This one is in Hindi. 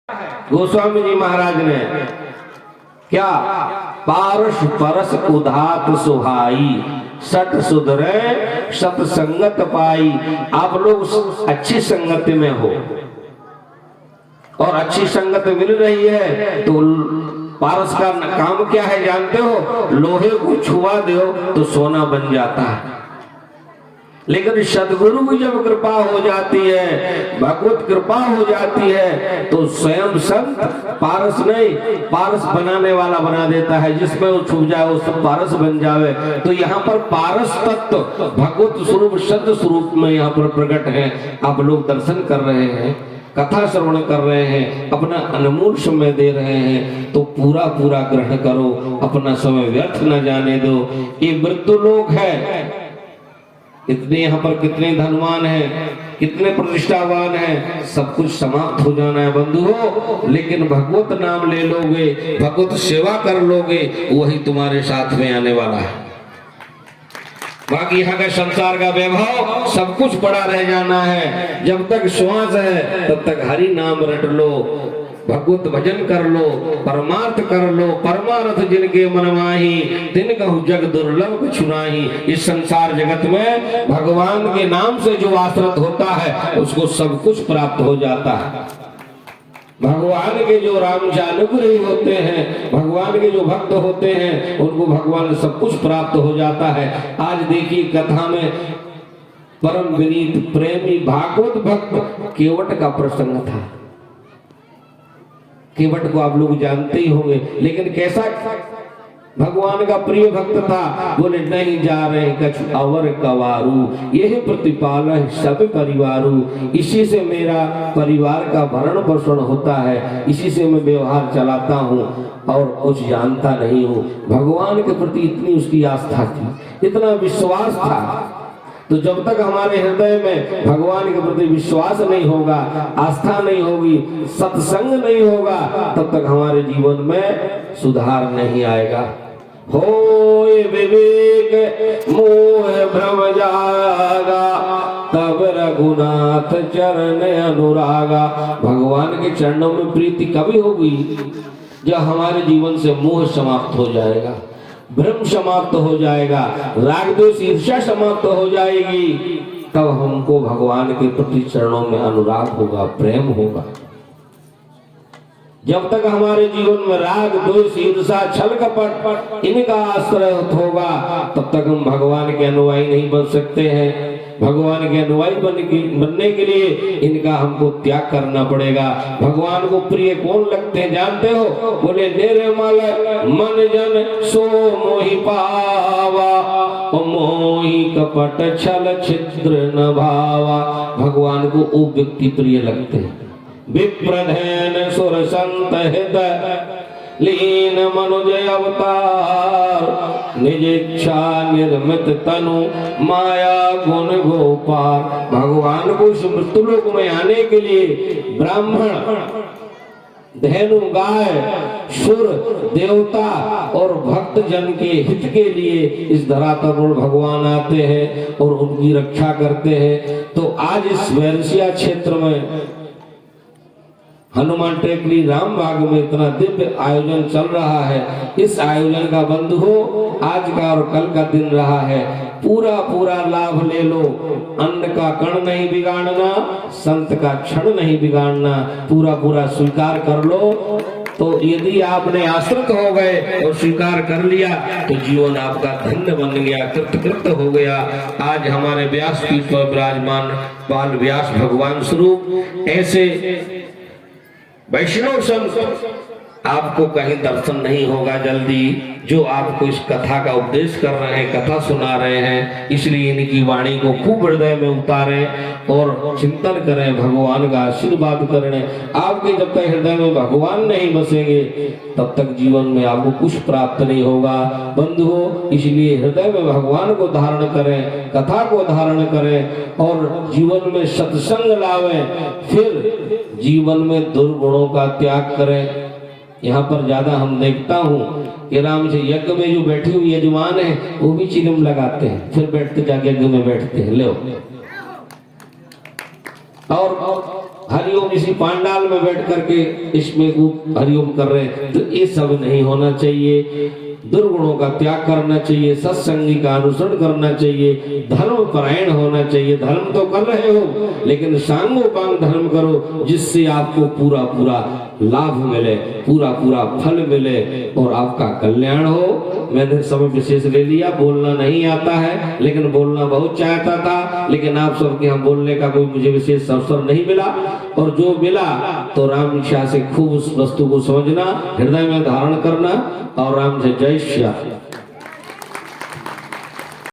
गोस्वामी जी महाराज ने क्या पारस परस उधात सुहाई सत सुधरे सत संगत पाई। आप लोग अच्छी संगत में हो और अच्छी संगत मिल रही है तो पारस का काम क्या है जानते हो? लोहे को छुआ दो तो सोना बन जाता है। लेकिन सदगुरु की जब कृपा हो जाती है, भगवत कृपा हो जाती है तो स्वयं संत पारस नहीं पारस बनाने वाला बना देता है। जिसमें वो छुप जाए वो सब पारस बन जावे। तो यहाँ पर पारस तत्व भगवत स्वरूप सत्य स्वरूप में यहाँ पर प्रकट है। आप लोग दर्शन कर रहे हैं, कथा श्रवण कर रहे हैं, अपना अनमोल समय दे रहे हैं तो पूरा पूरा ग्रहण करो, अपना समय व्यर्थ न जाने दो। ये मृत्यु लोक है। इतने यहाँ पर कितने धनवान हैं, कितने प्रतिष्ठावान हैं, सब कुछ समाप्त हो जाना है बंधुओं। लेकिन भगवत नाम ले लोगे, भगवत सेवा कर लोगे, वही तुम्हारे साथ में आने वाला है। बाकी यहाँ का संसार का वैभव सब कुछ पड़ा रह जाना है। जब तक श्वास है तब तक हरि नाम रट लो, भगवत भजन कर लो, परमार्थ कर लो। परमार्थ जिनके मन माही तिन कहु जग दुर्लभ कछु नाहि। इस संसार जगत में भगवान के नाम से जो आश्रित होता है उसको सब कुछ प्राप्त हो जाता है। भगवान के जो रामचानुग्रही होते हैं, भगवान के जो भक्त होते हैं, उनको भगवान सब कुछ प्राप्त हो जाता है। आज देखिए कथा में परम विनीत प्रेमी भागवत भक्त केवट का प्रसंग था। केवट को आप लोग जानते ही होंगे, लेकिन कैसा भगवान का प्रिय भक्त था। बोले नहीं जा रहे कछु अवर कवारू, यही प्रतिपाल है सब परिवारू। इसी से मेरा परिवार का भरण पोषण होता है, इसी से मैं व्यवहार चलाता हूँ और कुछ जानता नहीं हूँ। भगवान के प्रति इतनी उसकी आस्था थी, इतना विश्वास था। तो जब तक हमारे हृदय में भगवान के प्रति विश्वास नहीं होगा, आस्था नहीं होगी, सत्संग नहीं होगा, तब तक हमारे जीवन में सुधार नहीं आएगा। होय विवेक मोह भ्रम जागा, तब रघुनाथ चरण अनुरागा। भगवान के चरणों में प्रीति कभी होगी जब हमारे जीवन से मोह समाप्त हो जाएगा, भ्रम समाप्त हो जाएगा, राग द्वेष ईर्ष्या समाप्त हो जाएगी। तब हमको भगवान के प्रति चरणों में अनुराग होगा, प्रेम होगा। जब तक हमारे जीवन में राग द्वेष ईर्ष्या छल कपट इनका आश्रय होगा, तब तक हम भगवान के अनुयायी नहीं बन सकते हैं। भगवान के अनुयायी बनने के लिए इनका हमको त्याग करना पड़ेगा। भगवान को प्रिय कौन लगते हैं जानते हो? बोले निर्मल मन जन सो मोहि पावा, मोहि कपट छल छिद्र न भावा। भगवान को वो व्यक्ति प्रिय लगते हैं। विप्रधैन सुर संत हित लीन मनुज अवतार, निज इच्छा निर्मित तनु माया गुण गोपाल। भगवान को इस मृत्युलोक में आने के लिए ब्राह्मण, धेनु, गाय, सुर, देवता और भक्त जन के हित के लिए इस धरातल पर भगवान आते हैं और उनकी रक्षा करते हैं। तो आज इस वैरसिया क्षेत्र में हनुमान टेकरी राम बाग में इतना दिव्य आयोजन चल रहा है। इस आयोजन का बंधुओं आज का और कल का दिन रहा है, पूरा पूरा लाभ ले लो। अन्न का कण नहीं बिगाड़ना, संत का क्षण नहीं बिगाड़ना, पूरा पूरा स्वीकार कर लो। तो यदि आपने आश्रित हो गए और स्वीकार कर लिया तो जीवन आपका धन्य बन गया, कृतकृत हो गया। आज हमारे व्यास पीठ पर विराजमान बाल व्यास भगवान स्वरूप ऐसे वैष्णव संत आपको कहीं दर्शन नहीं होगा जल्दी, जो आपको इस कथा का उपदेश कर रहे हैं, कथा सुना रहे हैं। इसलिए इनकी वाणी को खूब हृदय में उतारें और चिंतन करें, भगवान का आशीर्वाद करें। आपके जब तक हृदय में भगवान नहीं बसेंगे तब तक जीवन में आपको कुछ प्राप्त नहीं होगा बंधुओं। इसलिए हृदय में भगवान को धारण करें, कथा को धारण करें और जीवन में सत्संग लावें। फिर जीवन में दुर्गुणों का त्याग करें। यहाँ पर ज्यादा हम देखता हूँ कि राम से यज्ञ में जो बैठी हुई यजमान है वो भी चिलम लगाते हैं, फिर बैठते जाके यज्ञ में बैठते हैं। लो और हरिओम इसी पांडाल में बैठ करके इसमें हरिओम कर रहे हैं, तो ये सब नहीं होना चाहिए। दुर्गुणों का त्याग करना चाहिए, सत्संगी का अनुसरण करना चाहिए, धर्म परायण होना चाहिए। धर्म तो कर रहे हो लेकिन सांगोपांग धर्म करो, जिससे आपको पूरा पूरा लाभ मिले, पूरा पूरा फल मिले और आपका कल्याण हो। मैंने समय विशेष ले लिया, बोलना नहीं आता है लेकिन बोलना बहुत चाहता था, लेकिन आप सबके यहाँ बोलने का कोई मुझे विशेष अवसर नहीं मिला, और जो मिला तो राम इच्छा से खूब उस वस्तु को समझना, हृदय में धारण करना और राम से जय श्याम।